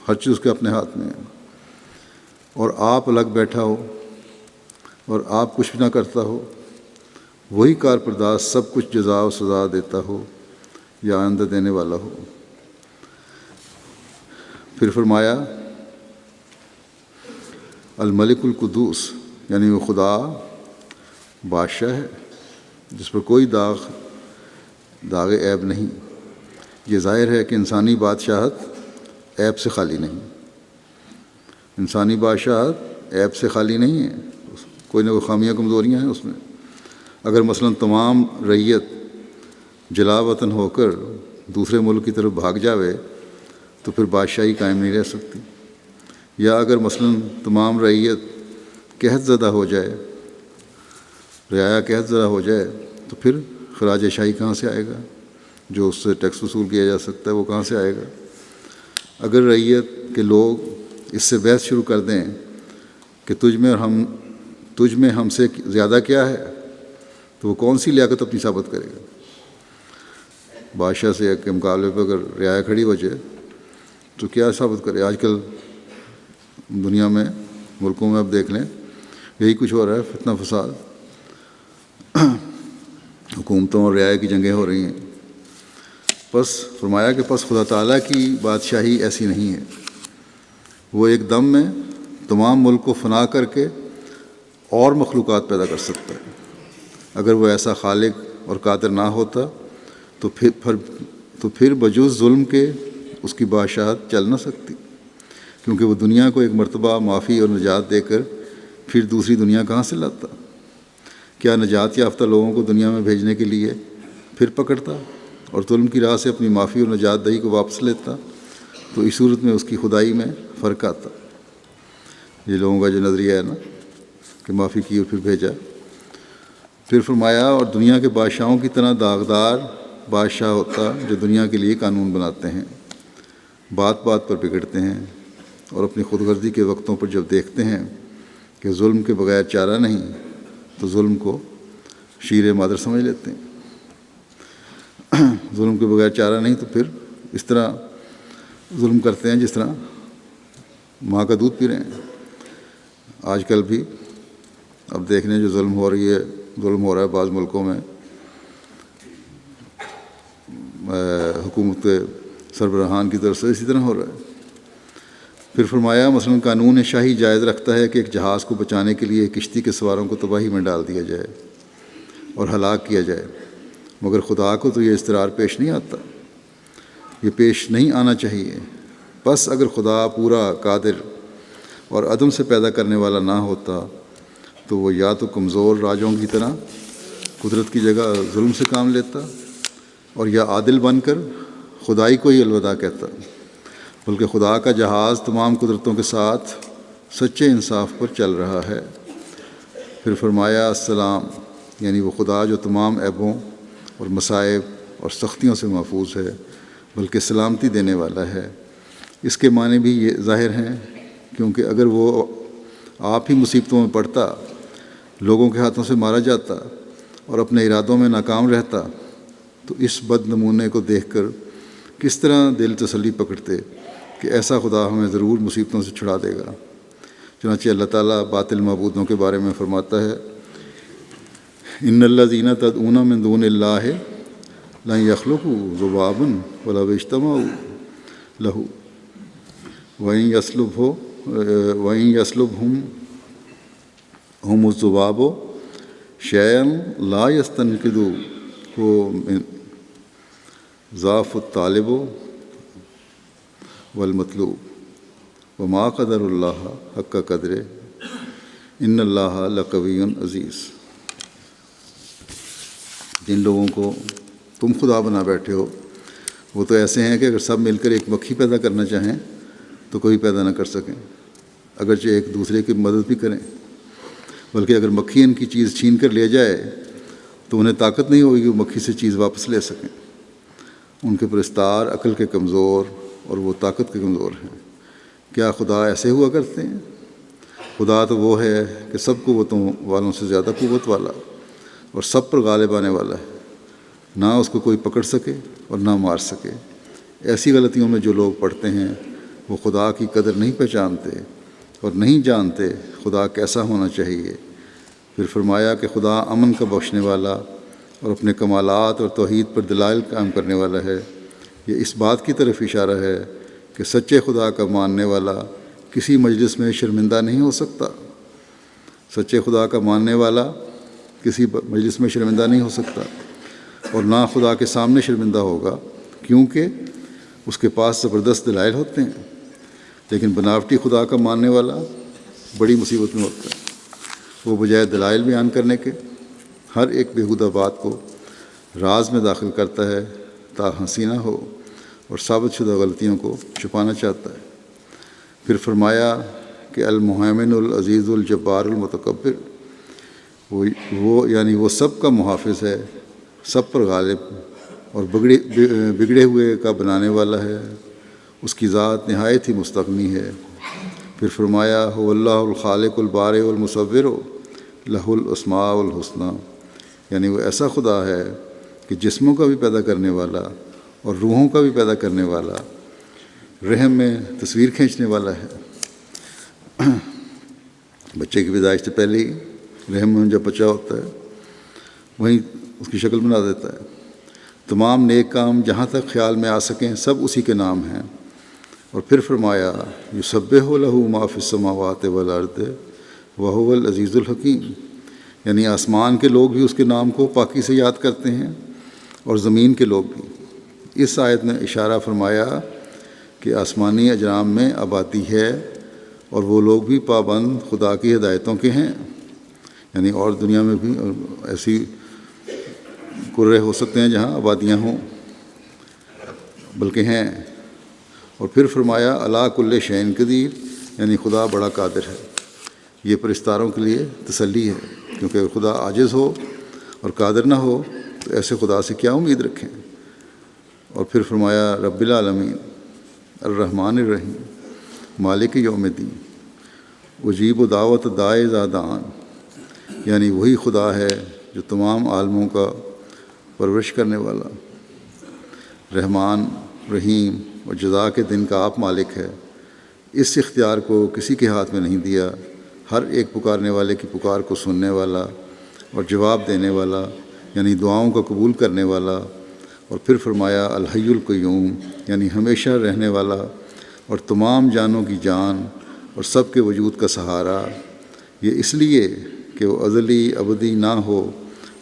ہر چیز اس کے اپنے ہاتھ میں ہے۔ اور آپ الگ بیٹھا ہو اور آپ کچھ بھی نہ کرتا ہو، وہی کار پرداز سب کچھ جزا و سزا دیتا ہو یا آئندہ دینے والا ہو۔ پھر فرمایا الملک القدوس، یعنی وہ خدا بادشاہ ہے جس پر کوئی داغ عیب نہیں۔ یہ ظاہر ہے کہ انسانی بادشاہت عیب سے خالی نہیں، انسانی بادشاہت عیب سے خالی نہیں ہے، کوئی نہ کوئی خامیاں کمزوریاں ہیں اس میں۔ اگر مثلا تمام رعیت جلا وطن ہو کر دوسرے ملک کی طرف بھاگ جاوے تو پھر بادشاہی قائم نہیں رہ سکتی، یا اگر مثلا تمام رعیت قحط زدہ ہو جائے، رعایا قحط زدہ ہو جائے، تو پھر خراج شاہی کہاں سے آئے گا؟ جو اس سے ٹیکس وصول کیا جا سکتا ہے وہ کہاں سے آئے گا؟ اگر رعیت کے لوگ اس سے بحث شروع کر دیں کہ تجھ میں ہم سے زیادہ کیا ہے، تو وہ کون سی لیاقت اپنی ثابت کرے گا؟ بادشاہ سے کے مقابلے پہ اگر رعایا کھڑی ہو جائے تو کیا ثابت کرے؟ آج کل دنیا میں ملکوں میں اب دیکھ لیں یہی کچھ ہو رہا ہے، فتنہ فساد، حکومتوں اور رعایا کی جنگیں ہو رہی ہیں۔ پس فرمایا کہ خدا تعالیٰ کی بادشاہی ایسی نہیں ہے، وہ ایک دم میں تمام ملک کو فنا کر کے اور مخلوقات پیدا کر سکتا ہے۔ اگر وہ ایسا خالق اور قادر نہ ہوتا تو پھر بجوز ظلم کے اس کی بادشاہت چل نہ سکتی، کیونکہ وہ دنیا کو ایک مرتبہ معافی اور نجات دے کر پھر دوسری دنیا کہاں سے لاتا؟ کیا نجات یافتہ لوگوں کو دنیا میں بھیجنے کے لیے پھر پکڑتا اور ظلم کی راہ سے اپنی معافی اور نجات دہی کو واپس لیتا؟ تو اس صورت میں اس کی خدائی میں فرق آتا۔ یہ لوگوں کا جو نظریہ ہے نا کہ معافی کی اور پھر بھیجا۔ پھر فرمایا اور دنیا کے بادشاہوں کی طرح داغدار بادشاہ ہوتا جو دنیا کے لیے قانون بناتے ہیں، بات بات پر بگڑتے ہیں، اور اپنی خود غرضی کے وقتوں پر جب دیکھتے ہیں کہ ظلم کے بغیر چارہ نہیں تو ظلم کو شیر مادر سمجھ لیتے ہیں۔ ظلم کے بغیر چارہ نہیں تو پھر اس طرح ظلم کرتے ہیں جس طرح ماں کا دودھ پی رہے ہیں۔ آج کل بھی اب دیکھنے جو ظلم ہو رہا ہے بعض ملکوں میں حکومت کے سربراہان کی طرف سے اسی طرح ہو رہا ہے۔ پھر فرمایا مثلاً قانون شاہی جائز رکھتا ہے کہ ایک جہاز کو بچانے کے لیے کشتی کے سواروں کو تباہی میں ڈال دیا جائے اور ہلاک کیا جائے، مگر خدا کو تو یہ اضطرار پیش نہیں آتا، یہ پیش نہیں آنا چاہیے۔ بس اگر خدا پورا قادر اور عدم سے پیدا کرنے والا نہ ہوتا تو وہ یا تو کمزور راجوں کی طرح قدرت کی جگہ ظلم سے کام لیتا اور یا عادل بن کر خدائی کو ہی الوداع کہتا، بلکہ خدا کا جہاز تمام قدرتوں کے ساتھ سچے انصاف پر چل رہا ہے۔ پھر فرمایا السلام، یعنی وہ خدا جو تمام عیبوں اور مصائب اور سختیوں سے محفوظ ہے بلکہ سلامتی دینے والا ہے۔ اس کے معنی بھی یہ ظاہر ہیں، کیونکہ اگر وہ آپ ہی مصیبتوں میں پڑتا، لوگوں کے ہاتھوں سے مارا جاتا اور اپنے ارادوں میں ناکام رہتا تو اس بد نمونے کو دیکھ کر کس طرح دل تسلی پکڑتے کہ ایسا خدا ہمیں ضرور مصیبتوں سے چھڑا دے گا۔ چنانچہ اللہ تعالیٰ باطل معبودوں کے بارے میں فرماتا ہے ان الذین تدعون من دون اللہ لن یخلقوا ذبابا ولو اجتمعوا لہ وَإِن يَسْلُبْهُمْ الذُّبَابُ شَيْئًا لَا يَسْتَنقِذُوهُ مِنْ ضَعْفِ الطَّالِبِ وَالْمَطْلُوبِ وَمَا قَدَرُ اللَّهَ حَقَّ قَدْرِهِ إِنَّ اللَّهَ لَقَوِيٌّ عَزِيزٌ۔ جن لوگوں کو تم خدا بنا بیٹھے ہو وہ تو ایسے ہیں کہ اگر سب مل کر ایک مکھی پیدا کرنا چاہیں تو کوئی پیدا نہ کر سکیں، اگرچہ ایک دوسرے کی مدد بھی کریں، بلکہ اگر مکھی ان کی چیز چھین کر لے جائے تو انہیں طاقت نہیں ہوگی کہ وہ مکھی سے چیز واپس لے سکیں۔ ان کے پرستار عقل کے کمزور اور وہ طاقت کے کمزور ہیں۔ کیا خدا ایسے ہوا کرتے ہیں؟ خدا تو وہ ہے کہ سب قوتوں والوں سے زیادہ قوت والا اور سب پر غالب آنے والا ہے، نہ اس کو کوئی پکڑ سکے اور نہ مار سکے۔ ایسی غلطیوں میں جو لوگ پڑتے ہیں وہ خدا کی قدر نہیں پہچانتے اور نہیں جانتے خدا کیسا ہونا چاہیے۔ پھر فرمایا کہ خدا امن کا بخشنے والا اور اپنے کمالات اور توحید پر دلائل قائم کرنے والا ہے۔ یہ اس بات کی طرف اشارہ ہے کہ سچے خدا کا ماننے والا کسی مجلس میں شرمندہ نہیں ہو سکتا۔ سچے خدا کا ماننے والا کسی مجلس میں شرمندہ نہیں ہو سکتا اور نہ خدا کے سامنے شرمندہ ہوگا، کیونکہ اس کے پاس زبردست دلائل ہوتے ہیں۔ لیکن بناوٹی خدا کا ماننے والا بڑی مصیبت میں ہوتا ہے۔ وہ بجائے دلائل بیان کرنے کے ہر ایک بیہودہ بات کو راز میں داخل کرتا ہے تا ہنسی نہ ہو، اور ثابت شدہ غلطیوں کو چھپانا چاہتا ہے۔ پھر فرمایا کہ المہیمن العزیز الجبار المتکبر، وہ یعنی وہ سب کا محافظ ہے، سب پر غالب اور بگڑے ہوئے کا بنانے والا ہے، اس کی ذات نہایت ہی مستغنی ہے۔ پھر فرمایا هو اللہ الخالق البارئ المصور لہ الاسماء الحسنی، یعنی وہ ایسا خدا ہے کہ جسموں کا بھی پیدا کرنے والا اور روحوں کا بھی پیدا کرنے والا، رحم میں تصویر کھینچنے والا ہے۔ بچے کی پیدائش سے پہلے ہی رحم میں جب بچہ ہوتا ہے وہیں اس کی شکل بنا دیتا ہے۔ تمام نیک کام جہاں تک خیال میں آ سکیں سب اسی کے نام ہیں۔ اور پھر فرمایا یسبح لہ ما فی السماوات والارض وہو العزیز الحکیم، یعنی آسمان کے لوگ بھی اس کے نام کو پاکی سے یاد کرتے ہیں اور زمین کے لوگ بھی۔ اس آیت نے اشارہ فرمایا کہ آسمانی اجرام میں آبادی ہے اور وہ لوگ بھی پابند خدا کی ہدایتوں کے ہیں، یعنی اور دنیا میں بھی ایسی قرے ہو سکتے ہیں جہاں آبادیاں ہوں، بلکہ ہیں۔ اور پھر فرمایا علی کل شیء قدیر، یعنی خدا بڑا قادر ہے۔ یہ پرستاروں کے لیے تسلی ہے، کیونکہ اگر خدا عاجز ہو اور قادر نہ ہو تو ایسے خدا سے کیا امید رکھیں۔ اور پھر فرمایا رب العالمین الرحمن الرحیم مالک یوم الدین، اجیب و دعوت دائے زادان، یعنی وہی خدا ہے جو تمام عالموں کا پرورش کرنے والا، رحمان رحیم اور جزا کے دن کا آپ مالک ہے۔ اس اختیار کو کسی کے ہاتھ میں نہیں دیا، ہر ایک پکارنے والے کی پکار کو سننے والا اور جواب دینے والا، یعنی دعاؤں کا قبول کرنے والا۔ اور پھر فرمایا الحی القیوم، یعنی ہمیشہ رہنے والا اور تمام جانوں کی جان اور سب کے وجود کا سہارا۔ یہ اس لیے کہ وہ ازلی ابدی نہ ہو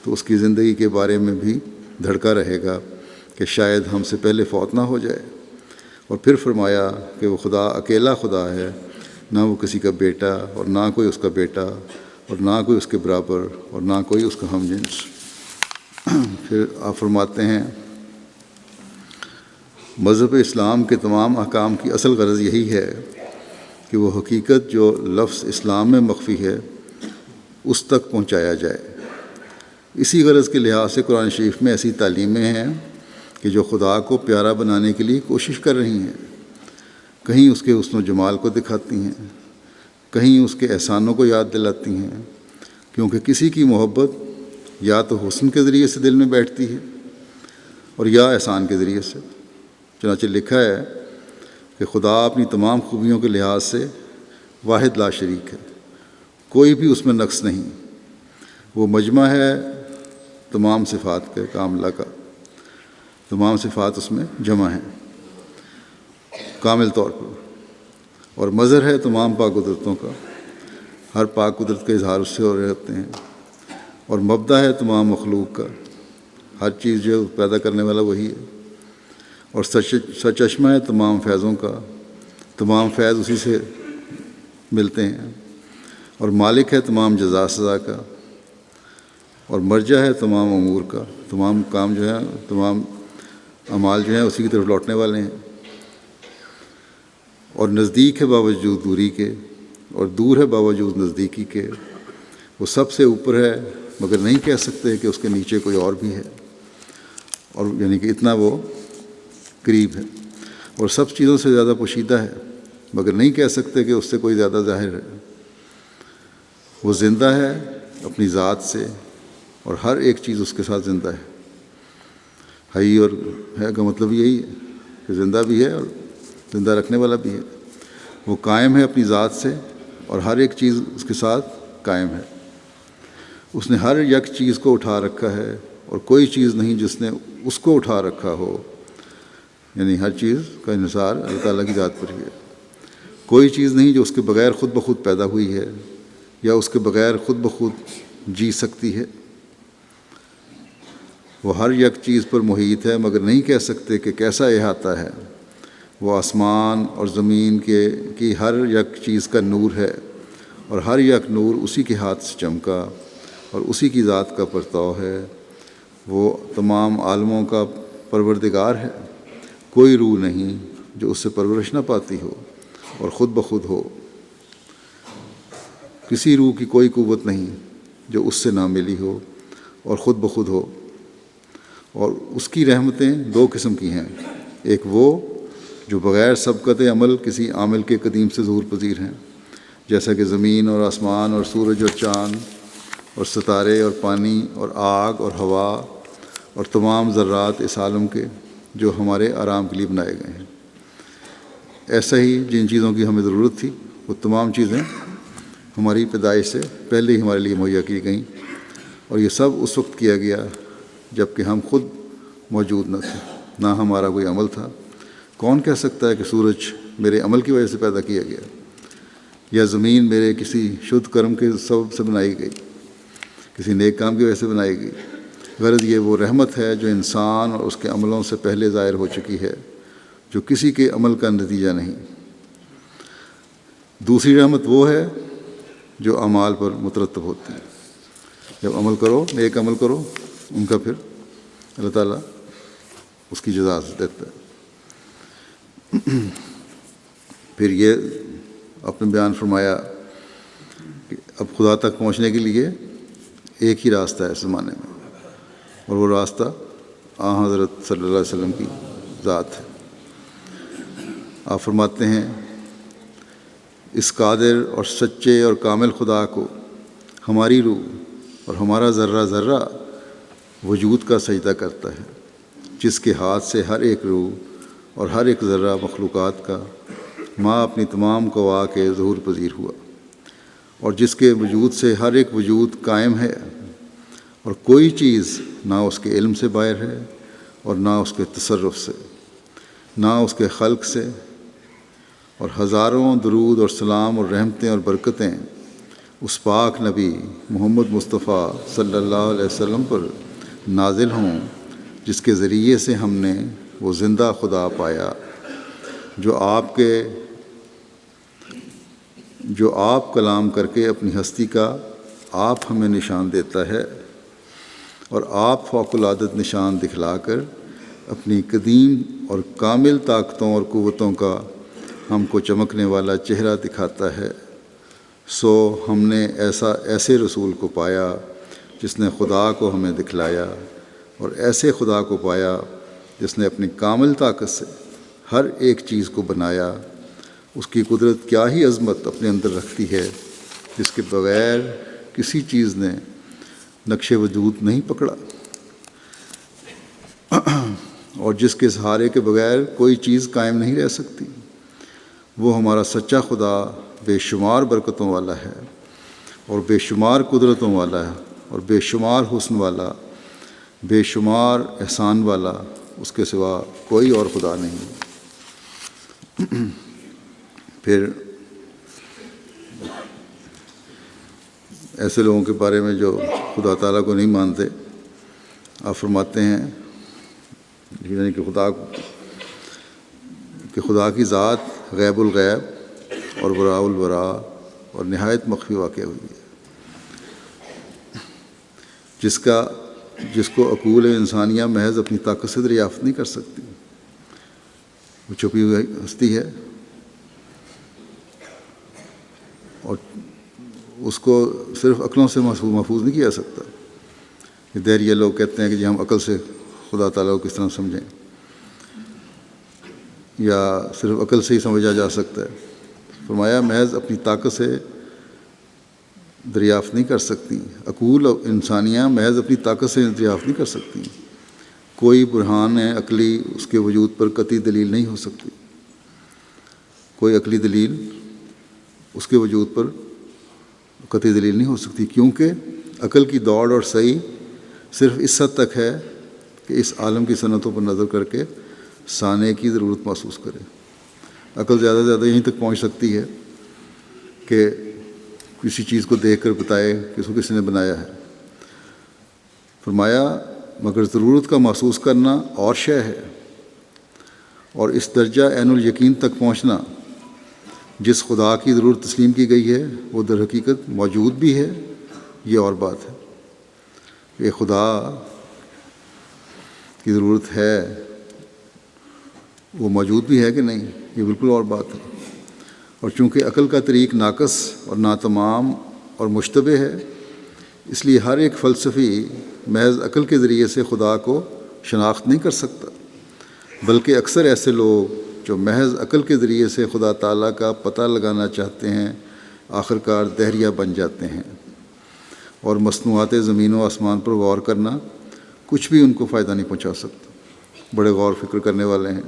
تو اس کی زندگی کے بارے میں بھی دھڑکا رہے گا کہ شاید ہم سے پہلے فوت نہ ہو جائے۔ اور پھر فرمایا کہ وہ خدا اکیلا خدا ہے، نہ وہ کسی کا بیٹا اور نہ کوئی اس کا بیٹا اور نہ کوئی اس کے برابر اور نہ کوئی اس کا ہم جنس۔ پھر آپ فرماتے ہیں مذہب اسلام کے تمام احکام کی اصل غرض یہی ہے کہ وہ حقیقت جو لفظ اسلام میں مخفی ہے اس تک پہنچایا جائے۔ اسی غرض کے لحاظ سے قرآن شریف میں ایسی تعلیمیں ہیں کہ جو خدا کو پیارا بنانے کے لیے کوشش کر رہی ہیں، کہیں اس کے حسن و جمال کو دکھاتی ہیں، کہیں اس کے احسانوں کو یاد دلاتی ہیں، کیونکہ کسی کی محبت یا تو حسن کے ذریعے سے دل میں بیٹھتی ہے اور یا احسان کے ذریعے سے۔ چنانچہ لکھا ہے کہ خدا اپنی تمام خوبیوں کے لحاظ سے واحد لا شریک ہے، کوئی بھی اس میں نقص نہیں۔ وہ مجمع ہے تمام صفات کے کاملہ کا، تمام صفات اس میں جمع ہیں کامل طور پر، اور مظہر ہے تمام پاک قدرتوں کا، ہر پاک قدرت کا اظہار اس سے ہو رہے ہوتے ہیں، اور مبدا ہے تمام مخلوق کا، ہر چیز جو پیدا کرنے والا وہی ہے، اور سرچشمہ ہے تمام فیضوں کا، تمام فیض اسی سے ملتے ہیں، اور مالک ہے تمام جزا سزا کا، اور مرجع ہے تمام امور کا، تمام کام جو ہیں، تمام اعمال جو ہیں اسی کی طرف لوٹنے والے ہیں، اور نزدیک ہے باوجود دوری کے، اور دور ہے باوجود نزدیکی کے، وہ سب سے اوپر ہے مگر نہیں کہہ سکتے کہ اس کے نیچے کوئی اور بھی ہے، اور یعنی کہ اتنا وہ قریب ہے، اور سب چیزوں سے زیادہ پوشیدہ ہے مگر نہیں کہہ سکتے کہ اس سے کوئی زیادہ ظاہر ہے۔ وہ زندہ ہے اپنی ذات سے، اور ہر ایک چیز اس کے ساتھ زندہ ہے۔ حی اور ہے کا مطلب یہی ہے کہ زندہ بھی ہے اور زندہ رکھنے والا بھی ہے۔ وہ قائم ہے اپنی ذات سے، اور ہر ایک چیز اس کے ساتھ قائم ہے۔ اس نے ہر یک چیز کو اٹھا رکھا ہے، اور کوئی چیز نہیں جس نے اس کو اٹھا رکھا ہو، یعنی ہر چیز کا انحصار اللہ تعالیٰ کی ذات پر ہی ہے۔ کوئی چیز نہیں جو اس کے بغیر خود بخود پیدا ہوئی ہے یا اس کے بغیر خود بخود جی سکتی ہے۔ وہ ہر یک چیز پر محیط ہے مگر نہیں کہہ سکتے کہ کیسا احاطہ ہے۔ وہ آسمان اور زمین کی ہر یک چیز کا نور ہے، اور ہر یک نور اسی کے ہاتھ سے چمکا اور اسی کی ذات کا پرتاؤ ہے۔ وہ تمام عالموں کا پروردگار ہے، کوئی روح نہیں جو اس سے پرورش نہ پاتی ہو اور خود بخود ہو، کسی روح کی کوئی قوت نہیں جو اس سے نہ ملی ہو اور خود بخود ہو۔ اور اس کی رحمتیں دو قسم کی ہیں، ایک وہ جو بغیر سبقت عمل کسی عامل کے قدیم سے ظہور پذیر ہیں، جیسا کہ زمین اور آسمان اور سورج اور چاند اور ستارے اور پانی اور آگ اور ہوا اور تمام ذرات اس عالم کے جو ہمارے آرام کے لیے بنائے گئے ہیں۔ ایسا ہی جن چیزوں کی ہمیں ضرورت تھی وہ تمام چیزیں ہماری پیدائش سے پہلے ہی ہمارے لیے مہیا کی گئیں، اور یہ سب اس وقت کیا گیا جب کہ ہم خود موجود نہ تھے، نہ ہمارا کوئی عمل تھا۔ کون کہہ سکتا ہے کہ سورج میرے عمل کی وجہ سے پیدا کیا گیا، یا زمین میرے کسی شدھ کرم کے سبب سے بنائی گئی، کسی نیک کام کی وجہ سے بنائی گئی؟ غرض یہ وہ رحمت ہے جو انسان اور اس کے عملوں سے پہلے ظاہر ہو چکی ہے، جو کسی کے عمل کا نتیجہ نہیں۔ دوسری رحمت وہ ہے جو اعمال پر مترتب ہوتی ہے۔ جب عمل کرو، نیک عمل کرو، ان کا پھر اللہ تعالیٰ اس کی جزا دیتا ہے۔ پھر یہ اپنے بیان فرمایا کہ اب خدا تک پہنچنے کے لیے ایک ہی راستہ ہے اس زمانے میں، اور وہ راستہ حضرت صلی اللہ علیہ وسلم کی ذات ہے۔ آپ فرماتے ہیں اس قادر اور سچے اور کامل خدا کو ہماری روح اور ہمارا ذرہ ذرہ وجود کا سجدہ کرتا ہے، جس کے ہاتھ سے ہر ایک روح اور ہر ایک ذرہ مخلوقات کا ماں اپنی تمام قوا کے ظہور پذیر ہوا، اور جس کے وجود سے ہر ایک وجود قائم ہے، اور کوئی چیز نہ اس کے علم سے باہر ہے اور نہ اس کے تصرف سے، نہ اس کے خلق سے۔ اور ہزاروں درود اور سلام اور رحمتیں اور برکتیں اس پاک نبی محمد مصطفیٰ صلی اللہ علیہ وسلم پر نازل ہوں، جس کے ذریعے سے ہم نے وہ زندہ خدا پایا جو آپ کلام کر کے اپنی ہستی کا آپ ہمیں نشان دیتا ہے، اور آپ فوق العادت نشان دکھلا کر اپنی قدیم اور کامل طاقتوں اور قوتوں کا ہم کو چمکنے والا چہرہ دکھاتا ہے۔ سو ہم نے ایسے رسول کو پایا جس نے خدا کو ہمیں دکھلایا، اور ایسے خدا کو پایا جس نے اپنی کامل طاقت سے ہر ایک چیز کو بنایا۔ اس کی قدرت کیا ہی عظمت اپنے اندر رکھتی ہے، جس کے بغیر کسی چیز نے نقش وجود نہیں پکڑا، اور جس کے سہارے کے بغیر کوئی چیز قائم نہیں رہ سکتی۔ وہ ہمارا سچا خدا بے شمار برکتوں والا ہے، اور بے شمار قدرتوں والا ہے، اور بے شمار حسن والا، بے شمار احسان والا، اس کے سوا کوئی اور خدا نہیں۔ پھر ایسے لوگوں کے بارے میں جو خدا تعالیٰ کو نہیں مانتے، آپ فرماتے ہیں یعنی کہ خدا کی ذات غیب الغیب اور وراء الوراء اور نہایت مخفی واقع ہوئی ہے، جس کو عقول انسانیہ محض اپنی طاقت سے دریافت نہیں کر سکتی۔ وہ چھپی ہوئی ہستی ہے، اور اس کو صرف عقلوں سے محفوظ نہیں کیا جا سکتا۔ یہ دہریہ لوگ کہتے ہیں کہ جی ہم عقل سے خدا تعالیٰ کو کس طرح سمجھیں، یا صرف عقل سے ہی سمجھا جا سکتا ہے۔ فرمایا محض اپنی طاقت سے دریافت نہیں کر سکتی، عقول انسانیہ محض اپنی طاقت سے دریافت نہیں کر سکتی۔ کوئی برہان عقلی اس کے وجود پر قطعی دلیل نہیں ہو سکتی، کوئی عقلی دلیل اس کے وجود پر قطعی دلیل نہیں ہو سکتی، کیونکہ عقل کی دوڑ اور سعی صرف اس حد تک ہے کہ اس عالم کی صنعتوں پر نظر کر کے صانع کی ضرورت محسوس کرے۔ عقل زیادہ سے زیادہ یہیں تک پہنچ سکتی ہے کہ کسی چیز کو دیکھ کر بتائے کہ اس کو کس نے بنایا ہے۔ فرمایا مگر ضرورت کا محسوس کرنا اور شے ہے، اور اس درجہ عین الیقین تک پہنچنا جس خدا کی ضرورت تسلیم کی گئی ہے وہ در حقیقت موجود بھی ہے، یہ اور بات ہے۔ یہ خدا کی ضرورت ہے، وہ موجود بھی ہے کہ نہیں، یہ بالکل اور بات ہے۔ اور چونکہ عقل کا طریق ناقص اور ناتمام اور مشتبہ ہے، اس لیے ہر ایک فلسفی محض عقل کے ذریعے سے خدا کو شناخت نہیں کر سکتا، بلکہ اکثر ایسے لوگ جو محض عقل کے ذریعے سے خدا تعالیٰ کا پتہ لگانا چاہتے ہیں آخرکار دہریہ بن جاتے ہیں، اور مصنوعات زمین و آسمان پر غور کرنا کچھ بھی ان کو فائدہ نہیں پہنچا سکتا۔ بڑے غور فکر کرنے والے ہیں،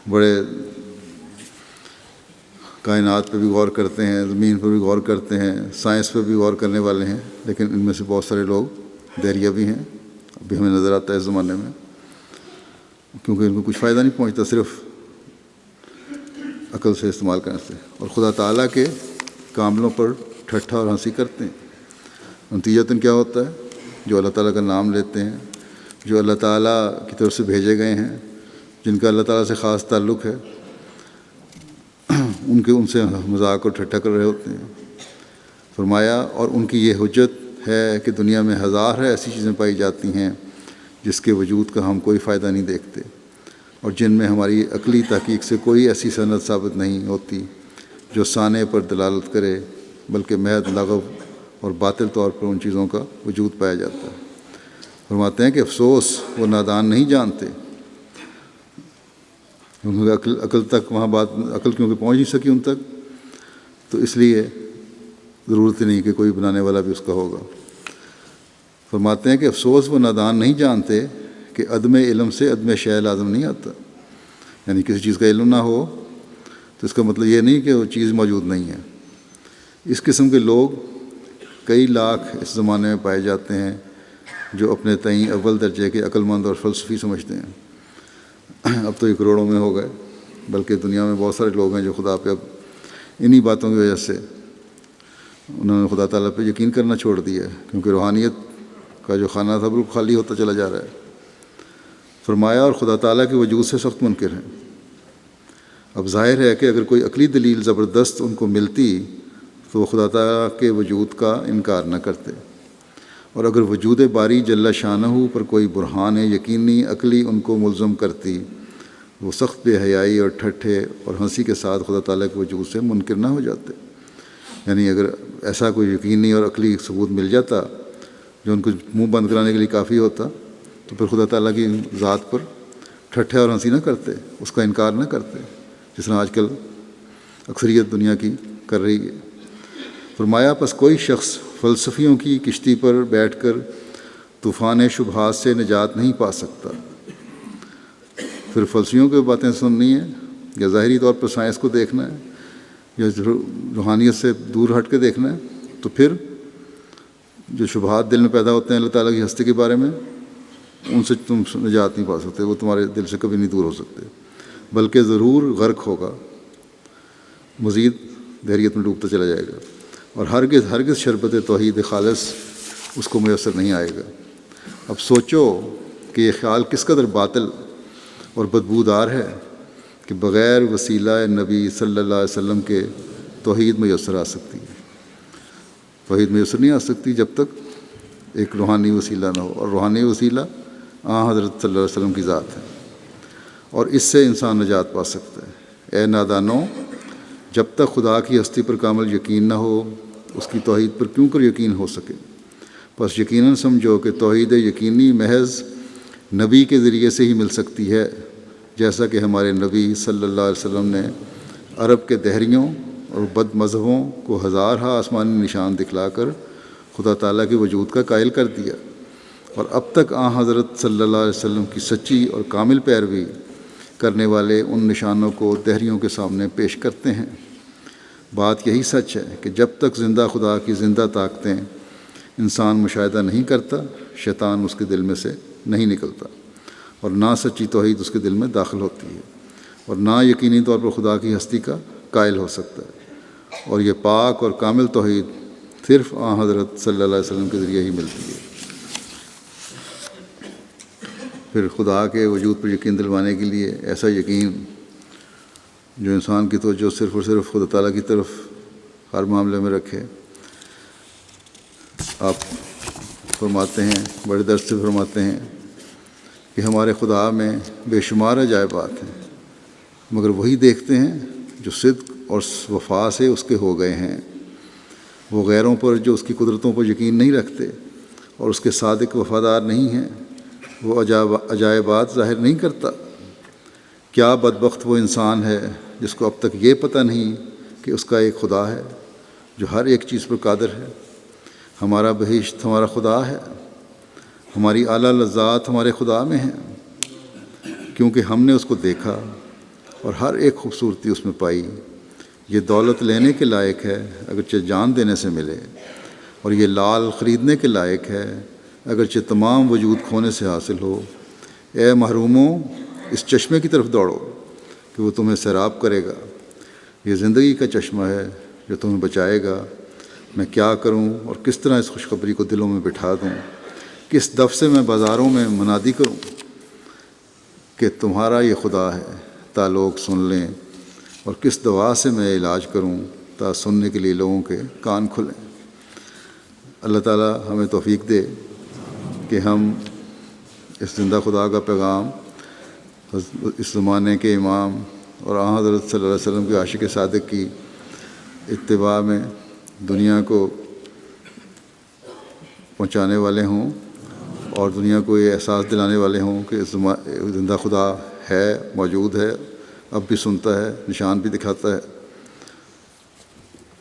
بڑے کائنات پہ بھی غور کرتے ہیں، زمین پر بھی غور کرتے ہیں، سائنس پہ بھی غور کرنے والے ہیں، لیکن ان میں سے بہت سارے لوگ دہریہ بھی ہیں، ابھی ہمیں نظر آتا ہے اس زمانے میں، کیونکہ ان کو کچھ فائدہ نہیں پہنچتا صرف عقل سے استعمال کرنے سے، اور خدا تعالیٰ کے کاملوں پر ٹھٹھا اور ہنسی کرتے ہیں۔ نتیجتاً کیا ہوتا ہے؟ جو اللہ تعالیٰ کا نام لیتے ہیں، جو اللہ تعالیٰ کی طرف سے بھیجے گئے ہیں، جن کا اللہ تعالیٰ سے خاص تعلق ہے، ان سے مذاق اور ٹھٹھا کر رہے ہوتے ہیں۔ فرمایا اور ان کی یہ حجت ہے کہ دنیا میں ہزار ایسی چیزیں پائی جاتی ہیں جس کے وجود کا ہم کوئی فائدہ نہیں دیکھتے، اور جن میں ہماری عقلی تحقیق سے کوئی ایسی سند ثابت نہیں ہوتی جو صانع پر دلالت کرے، بلکہ محض لغو اور باطل طور پر ان چیزوں کا وجود پایا جاتا ہے۔ فرماتے ہیں کہ افسوس وہ نادان نہیں جانتے، کیونکہ عقل تک وہاں بات عقل کیونکہ پہنچ نہیں سکی ان تک، تو اس لیے ضرورت نہیں کہ کوئی بنانے والا بھی اس کا ہوگا۔ فرماتے ہیں کہ افسوس وہ نادان نہیں جانتے کہ عدم علم سے عدم شیء لازم نہیں آتا، یعنی کسی چیز کا علم نہ ہو تو اس کا مطلب یہ نہیں کہ وہ چیز موجود نہیں ہے۔ اس قسم کے لوگ کئی لاکھ اس زمانے میں پائے جاتے ہیں جو اپنے تئیں اول درجے کے عقل مند اور فلسفی سمجھتے ہیں۔ اب تو یہ کروڑوں میں ہو گئے، بلکہ دنیا میں بہت سارے لوگ ہیں جو خدا پہ اب انہی باتوں کی وجہ سے انہوں نے خدا تعالیٰ پہ یقین کرنا چھوڑ دیا ہے، کیونکہ روحانیت کا جو خانہ تھا بالکل خالی ہوتا چلا جا رہا ہے۔ فرمایا اور خدا تعالیٰ کے وجود سے سخت منکر ہیں۔ اب ظاہر ہے کہ اگر کوئی عقلی دلیل زبردست ان کو ملتی تو وہ خدا تعالیٰ کے وجود کا انکار نہ کرتے، اور اگر وجود باری جل شانہ پر کوئی برہان یقینی عقلی ان کو ملزم کرتی، وہ سخت بے حیائی اور ٹھٹھے اور ہنسی کے ساتھ خدا تعالیٰ کے وجود سے منکر نہ ہو جاتے۔ یعنی اگر ایسا کوئی یقینی اور عقلی ثبوت مل جاتا جو ان کو منہ بند کرانے کے لیے کافی ہوتا، تو پھر خدا تعالیٰ کی ذات پر ٹھٹھے اور ہنسی نہ کرتے، اس کا انکار نہ کرتے، جس طرح آج کل اکثریت دنیا کی کر رہی ہے۔ فرمایا پس کوئی شخص فلسفیوں کی کشتی پر بیٹھ کر طوفان شبہات سے نجات نہیں پا سکتا۔ پھر فلسفیوں کی باتیں سننی ہیں یا ظاہری طور پر سائنس کو دیکھنا ہے یا روحانیت سے دور ہٹ کے دیکھنا ہے، تو پھر جو شبہات دل میں پیدا ہوتے ہیں اللہ تعالیٰ کی ہستی کے بارے میں، ان سے تم نجات نہیں پا سکتے، وہ تمہارے دل سے کبھی نہیں دور ہو سکتے، بلکہ ضرور غرق ہوگا، مزید دہریت میں ڈوبتا چلا جائے گا، اور ہرگز شربت توحید خالص اس کو میسر نہیں آئے گا۔ اب سوچو کہ یہ خیال کس قدر باطل اور بدبودار ہے کہ بغیر وسیلہ نبی صلی اللہ علیہ وسلم کے توحید میسر آ سکتی ہے۔ توحید میسر نہیں آ سکتی جب تک ایک روحانی وسیلہ نہ ہو، اور روحانی وسیلہ حضرت صلی اللہ علیہ وسلم کی ذات ہے، اور اس سے انسان نجات پا سکتا ہے۔ اے نادانو، جب تک خدا کی ہستی پر کامل یقین نہ ہو، اس کی توحید پر کیوں کر یقین ہو سکے؟ بس یقیناً سمجھو کہ توحید یقینی محض نبی کے ذریعے سے ہی مل سکتی ہے، جیسا کہ ہمارے نبی صلی اللہ علیہ وسلم نے عرب کے دہریوں اور بد مذہبوں کو ہزارہا آسمانی نشان دکھلا کر خدا تعالیٰ کے وجود کا قائل کر دیا، اور اب تک حضرت صلی اللہ علیہ وسلم کی سچی اور کامل پیروی کرنے والے ان نشانوں کو دہریوں کے سامنے پیش کرتے ہیں۔ بات یہی سچ ہے کہ جب تک زندہ خدا کی زندہ طاقتیں انسان مشاہدہ نہیں کرتا، شیطان اس کے دل میں سے نہیں نکلتا، اور نہ سچی توحید اس کے دل میں داخل ہوتی ہے، اور نہ یقینی طور پر خدا کی ہستی کا قائل ہو سکتا ہے، اور یہ پاک اور کامل توحید صرف حضرت صلی اللہ علیہ وسلم کے ذریعے ہی ملتی ہے۔ پھر خدا کے وجود پر یقین دلوانے کے لیے ایسا یقین جو انسان کی توجہ صرف اور صرف خدا تعالیٰ کی طرف ہر معاملے میں رکھے۔ آپ فرماتے ہیں، بڑے درد سے فرماتے ہیں کہ ہمارے خدا میں بے شمار عجائبات ہیں، مگر وہی دیکھتے ہیں جو صدق اور وفا سے اس کے ہو گئے ہیں۔ وہ غیروں پر جو اس کی قدرتوں پر یقین نہیں رکھتے اور اس کے صادق وفادار نہیں ہیں، وہ عجائبات ظاہر نہیں کرتا۔ کیا بدبخت وہ انسان ہے جس کو اب تک یہ پتہ نہیں کہ اس کا ایک خدا ہے جو ہر ایک چیز پر قادر ہے۔ ہمارا بہشت ہمارا خدا ہے، ہماری اعلیٰ لذات ہمارے خدا میں ہیں، کیونکہ ہم نے اس کو دیکھا اور ہر ایک خوبصورتی اس میں پائی۔ یہ دولت لینے کے لائق ہے اگرچہ جان دینے سے ملے، اور یہ لال خریدنے کے لائق ہے اگرچہ تمام وجود کھونے سے حاصل ہو۔ اے محروموں، اس چشمے کی طرف دوڑو کہ وہ تمہیں سیراب کرے گا۔ یہ زندگی کا چشمہ ہے جو تمہیں بچائے گا۔ میں کیا کروں اور کس طرح اس خوشخبری کو دلوں میں بٹھا دوں؟ کس دف سے میں بازاروں میں منادی کروں کہ تمہارا یہ خدا ہے تا لوگ سن لیں، اور کس دوا سے میں علاج کروں تا سننے کے لیے لوگوں کے کان کھلیں۔ اللہ تعالیٰ ہمیں توفیق دے کہ ہم اس زندہ خدا کا پیغام اس زمانے کے امام اور حضرت صلی اللہ علیہ وسلم کے عاشق صادق کی اتباع میں دنیا کو پہنچانے والے ہوں، اور دنیا کو یہ احساس دلانے والے ہوں کہ زندہ خدا ہے، موجود ہے، اب بھی سنتا ہے، نشان بھی دکھاتا ہے۔